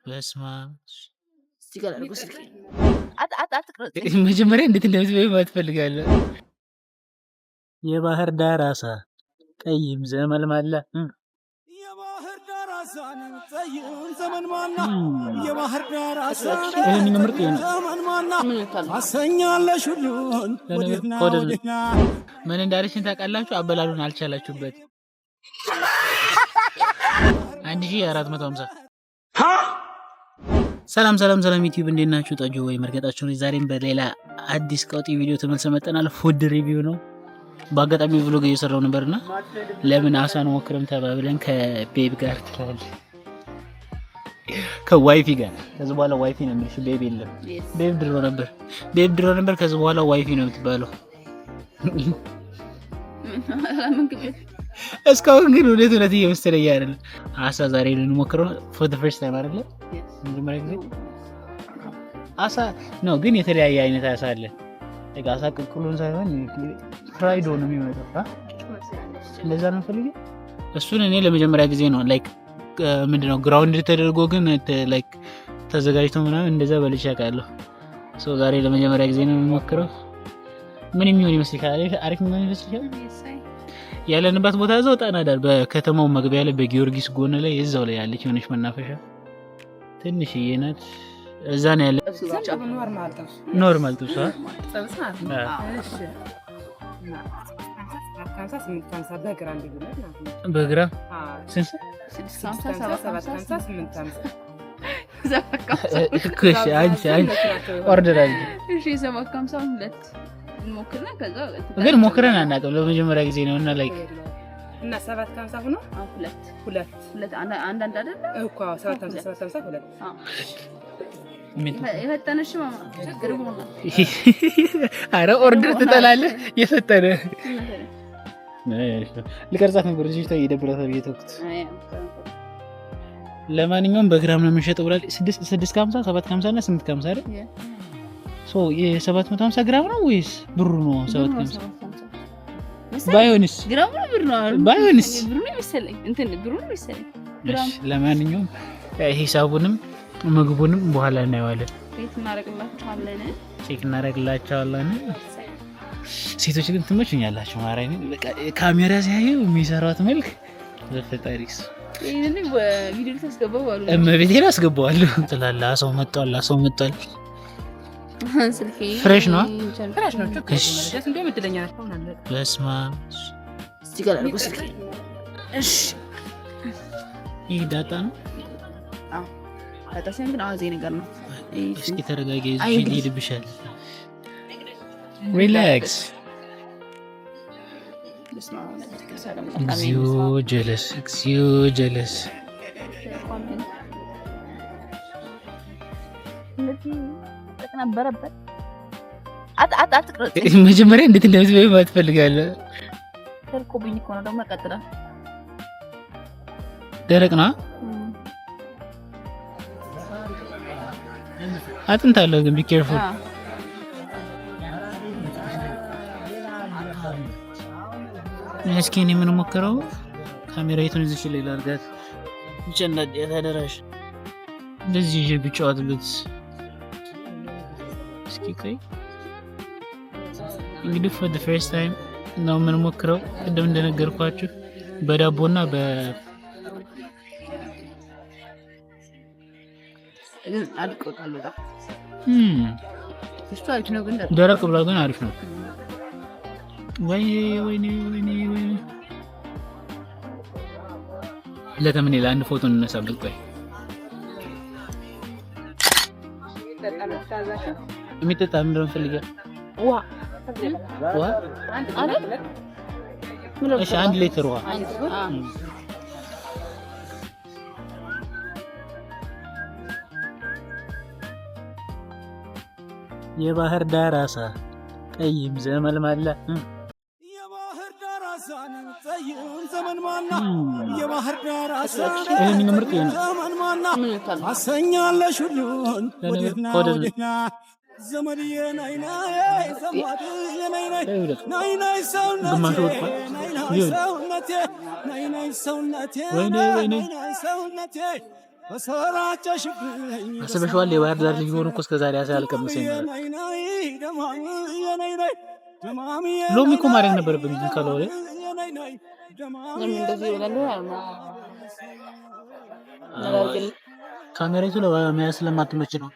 በስመ አብ እዚህ ጋር አድርጎ ስልክ አትቅረጽ። መጀመሪያ እንዴት እንደምትበይ ማለት ፈልጋለሁ። የባህር ዳር አሳ ቀይም ዘመልማላ የባህር ዳር አሳ ጠይም ዘመልማላ የባህር ዳር አሳ ይሄን ምርጥ ነው ዘመልማላ አሰኛለሽ ሁሉን ወዲህና ወዲህና ምን እንዳለችን ታውቃላችሁ? አበላሉን አልቻላችሁበት። 1450 ሰላም ዩቲዩብ እንዴት ናችሁ? ጠጁ ወይ መርገጣችሁ ነው። ዛሬም በሌላ አዲስ ቀውጢ ቪዲዮ ተመልሰን መጥተናል። ፉድ ሪቪው ነው። በአጋጣሚ ብሎግ እየሰራው ነበርና ለምን አሳን ሞክረም ተባብለን ከቤብ ጋር ትላል ከዋይፊ ጋር ከዚህ በኋላ ዋይፊ ነው የሚልሽ። ቤብ የለም። ቤብ ድሮ ነበር። ከዚህ በኋላ ዋይፊ ነው የምትባለው። እስካሁን ግን እውነት እየመሰለኝ አይደለም። አሳ ዛሬ ልንሞክረው for the first time አይደለ? መጀመሪያ ጊዜ አሳ ነው። ግን የተለያየ አይነት አሳ አለ። አሳ ቅቅሉን ሳይሆን ፍራይዶ ነው የሚመጣው። እንደዛ ነው ፈልጌ እሱን እኔ ለመጀመሪያ ጊዜ ነው ላይክ ምንድነው ግራውንድ ተደርጎ ግን ላይክ ተዘጋጅቶ ምናምን እንደዛ በልቼ አውቃለሁ። ሶ ዛሬ ለመጀመሪያ ጊዜ ነው የምሞክረው። ምን የሚሆን ይመስልሻል? አሪፍ ምን ይመስልሻል? ያለንበት ቦታ እዛው ጣና ዳር በከተማው መግቢያ ላይ በጊዮርጊስ ጎን ላይ እዛው ላይ ያለች የሆነች መናፈሻ ትንሽዬ ናት። እዛ ነው ያለ ኖርማል ጥብስ በግራ ኦርደር አለ። ግን ሞክረን አናውቅም። ለመጀመሪያ ጊዜ ነው እና ላይክ እና 750 ሆኖ ሁለት አንድ አይደለ እኮ 750 ሁለት የፈጠነሽ ማማ ችግር ሆኖ አረ ኦርደር ትጠላለህ። የፈጠነ ልቀርጻት ነበር እዚህ ታይ ደብረታል እየተኩት። ለማንኛውም በግራም ነው የምንሸጠው ብላል። 650 750 እና 850 አይደል? ሶ የ750 ግራም ነው ወይስ ብሩ ነው? 750 ባይሆንስ ግራም ነው ብሩ ነው? ባይሆንስ ብሩ ነው መሰለኝ ብሩ ነው መሰለኝ። እሺ ለማንኛውም ሂሳቡንም ምግቡንም በኋላ እናየዋለን። ቼክ እናደርግላችኋለን። ሴቶች ግን ትመቹኛላችሁ። ማራኝ በቃ ካሜራ ሲያዩ የሚሰራው መልክ በፈጣሪስ ይሄንን ቪዲዮ ተስገባው አሉ። እመቤቴን አስገባዋለሁ ትላላ። ሰው መጥቷል። ፍሬሽ ነው። እሺ እንደው ምትለኛ ነው። በስመ አብ እዚህ ጋር አድርጎ ስልክ። እሺ ይሄ ዳታ ነው። አዎ ዳታ ሲሆን ግን አዋዜ ነገር ነው። እስኪ ተረጋጊ። እዚህ ሊሄድብሻል። ሪላክስ። እግዚኦ ጀለስ ነበረበት። አትቅረጽ። መጀመሪያ እንዴት እንደምትበይ ማለት ፈልጋለሁ። ተርኮብኝ እኮ ነው ደግሞ ቀጥላል። ደረቅ ነው። አጥንት አለው ግን ቢ ኬርፉል። እስኪ እኔ ምን ሞክረው ካሜራይቱን እዚህ ላይ ላድርጋት። ጀነድ ያታደራሽ እንደዚህ ብቻዋትበት እስኪ እንግዲህ for the first time ነው ምን ሞክረው። ቅድም እንደነገርኳችሁ በዳቦና አልቆጣል በጣም እሱ አሪፍ ነው። ግን ደረቅ ብላ ግን አሪፍ ነው። ወይኔ ለተምን ይላል። አንድ ፎቶ እንነሳበት። ቆይ የሚጠጣ ምንድን ነው ፈልገህ? ውሃ አይደል? እሺ 1 ሊትር ውሃ። የባህር ዳር አሳ ቀይም ዘመልማላ የባህር ዳር አሳ ጠይም ዘመልማላ የባህር ዳር አሳ ይሄን ምርጥ ነው። ዘመልማላ አሰኛለሽ ሁሉን ወዲህና ወዲህና ዘመድዬ ናይና ዘመድ ናይና ሰውነቴ አስበሽዋል? የባህር ዳር ልጅ ሆኖ እኮ እስከዛሬ አሳ አልቀምሰኝ ነበር። ሎሚ እኮ ማድረግ ነበረብን ግን ካለው ላይ ካሜራቱ ለመያዝ ስለማትመች ነው።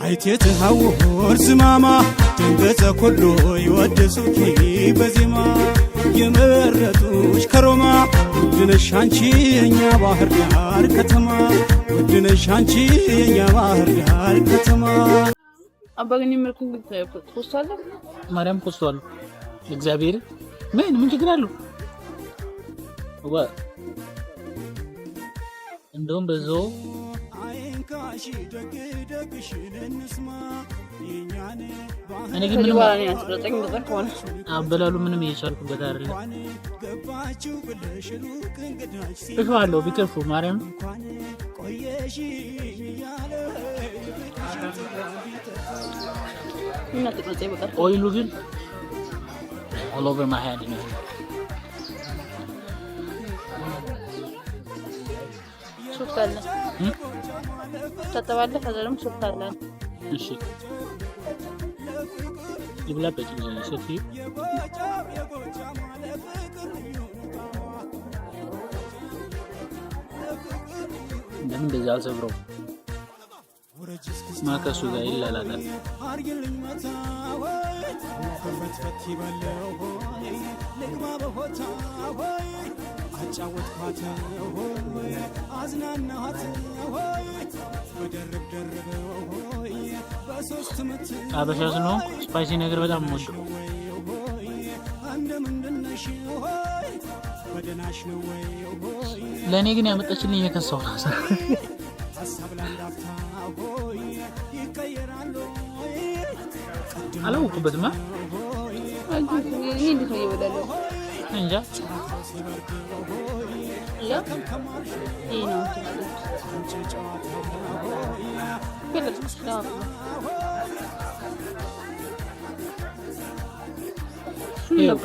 አይቴትሃውር ዝማማ ድንገተ ኩሉ ይወደሱኪ በዜማ የመረጡሽ ከሮማ ውድነሽ አንቺ የኛ ባህር ዳር ከተማ ውድነሽ አንቺ የኛ ባህር ዳር ከተማ። አባገኝ መልኩ ኮስቷል ማርያም ኮስቷል። እግዚአብሔር ምን ችግር አለው? እንደውም በዛው እኔ ግን ምንም አበላሉ ምንም እየቻልኩበት አይደለም። እፈዋለሁ ቢከፉ ማርያም ኦይሉ ግን all over my head ነው። ሱፍታለ ተተባለ ከዛም ሱፍታለ እሺ ይብላበት ሰፊ እንደምን እንደዛ አልሰብረው ማከሱ ጋር ይላላታል። አበሻ ነው ስፓይሲ ነገር በጣም ሞት ለኔ ግን ያመጣችልኝ የከሰው ነው። አላውቅበትማ እንዴት ነው ይወዳለው እንጃ ያ ይሄ ነው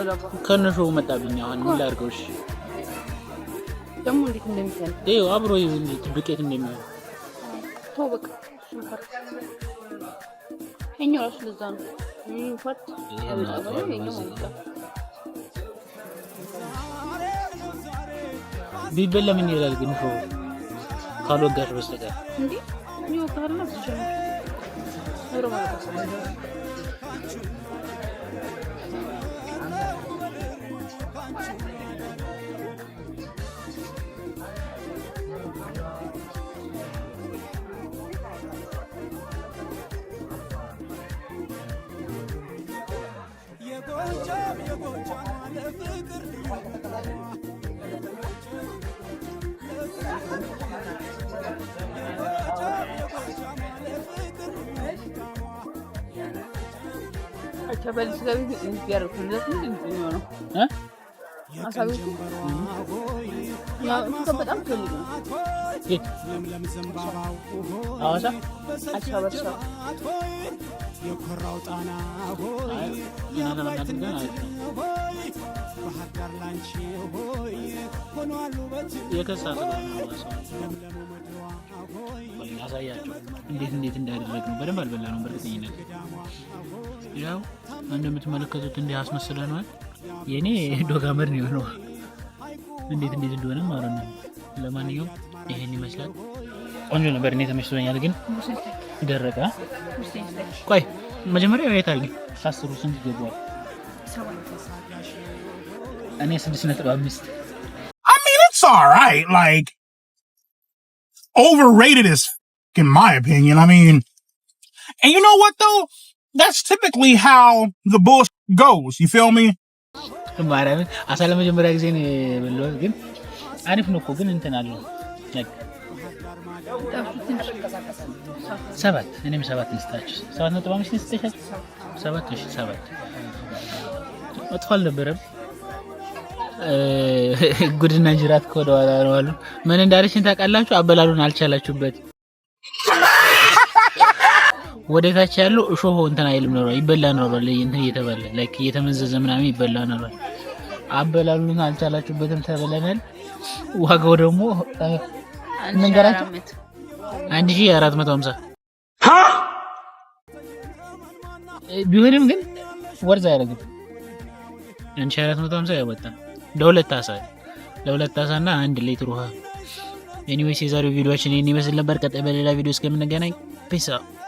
ከነሾው መጣብኝ። አሁን ምን ላድርገው? እሺ ደግሞ እንዴት እንደሚሰራ ይኸው አብሮ ዱቄት እንደሚሆን ተው በቃ እኛው ራሱ ለዛ ነው ፈት ያበጣው የኛው ማለት ነው። ቢበላ ምን ይላል ግን ሾው ካልወጋሽ በስተቀር እንዴ ነው ካርና ተጀመረ ኖሮ ማለት ነው። ከበልስ ጋር እንዲያርኩ እንደዚህ ነው አሳቢ ያ በጣም ትልቅ ነው። ለምለም ዘንባባው አዋሳ አቻበሳ የኮራው ጣና ሆይ ባህር ዳር ላንቺ ሆይ ሆኗል ውበት የከሳተ ለምለም መድዋ ሆይ ያሳያቸው እንዴት እንዳደረግነው በደንብ አልበላነው። በእርግጠኝነት ያው እንደምትመለከቱት እንዲህ አስመስለናል። የኔ ዶጋመር ነው ነው እንዴት እንደሆነ ማለት ነው። ለማንኛውም ይሄን ይመስላል። ቆንጆ ነበር። እኔ ተመችቶኛል። ግን ደረቀ። ቆይ መጀመሪያ ወይታ አልኝ ሳስሩ ስንት ገባው? እኔ 6.5 I mean, it's all right. Like, overrated is, in my opinion. I mean, and you know what though? That's typically how the bullshit goes. You feel me? ማርያምን አሳ ለመጀመሪያ ጊዜ ነው የበላሁት፣ ግን አሪፍ ነው እኮ ግን እንትን አለው like 7 እኔም 7 ልስጣችሁ 7.5 ልስጣችሁ 7 እሺ 7 መጥፎ አልነበረም። ጉድና ጅራት ከወደ ኋላ ነው አሉ። ምን እንዳለችን ታውቃላችሁ? አበላሉን አልቻላችሁበት። ወደታች ያለው እሾህ እንትን አይልም ነው ይበላ ነው እንትን እየተባለ ላይክ እየተመዘዘ ምናምን ይበላ ነው። አበላሉን አልቻላችሁበትም ተበለናል። ዋጋው ደግሞ እንገራችሁ 1450 ቢሆንም ግን ወርዛ ያደርጋል። 1450 ያወጣል ለሁለት አሳና 1 ሊትር ውሃ። ኤኒዌይስ የዛሬው ቪዲዮአችን ይሄን ይመስል ነበር። ቀጣይ በሌላ ቪዲዮ እስከምንገናኝ ፒስ አውት።